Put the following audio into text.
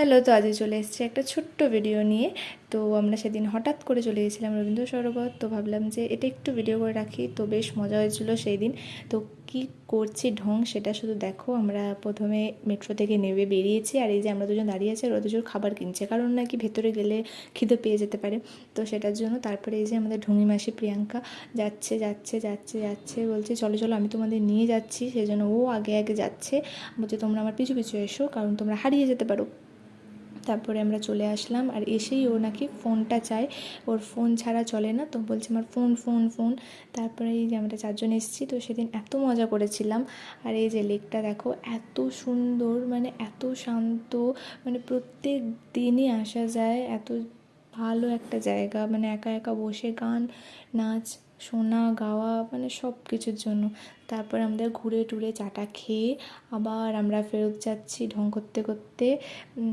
Hello, তো আজকে চলে এসেছি একটা ছোট্ট ভিডিও নিয়ে। তো আমরা সেদিন হঠাৎ করে চলে গেছিলাম রবীন্দ্র সরোবর। তো ভাবলাম যে এটা একটু ভিডিও করে রাখি। তো বেশ মজা হয়েছিল সেই দিন। তো কি করছি ঢং সেটা শুধু দেখো। আমরা প্রথমে মেট্রো থেকে নেমে বেরিয়েছি, আর এই যে আমরা দুজন দাঁড়িয়ে আছি আর ওরা দুজন খাবার কিনছে, কারণ নাকি ভেতরে গেলে খিদে পেয়ে যেতে পারে। তো সেটার জন্য তারপরে এই যে আমাদের ঢুঙি মাসি প্রিয়াঙ্কা যাচ্ছে যাচ্ছে যাচ্ছে যাচ্ছে, বলছে চলো চলো আমি তোমাদের নিয়ে যাচ্ছি। সেই জন্য ও আগে আগে যাচ্ছে, বলছে তোমরা আমার পিছু পিছু এসো, কারণ তোমরা হারিয়ে যেতে পারো। তারপরে আমরা চলে আসলাম, আর এসেই ও নাকি ফোনটা চায়, ওর ফোন ছাড়া চলে না। তো বলছে আমার ফোন ফোন ফোন। তারপরে এই যে আমরা চারজন এসেছি, তো সেদিন এত মজা করেছিলাম। আর এই যে লেকটা দেখো, এত সুন্দর, মানে এত শান্ত, মানে প্রত্যেক দিনই আসা যায়। এত ভালো একটা জায়গা, মানে একা একা বসে গান, নাচ, শোনা, গাওয়া, মানে সব কিছুর জন্য। তারপরে আমাদের ঘুরে টুরে চাটা খেয়ে আবার আমরা ফেরত যাচ্ছি ঢং করতে করতে।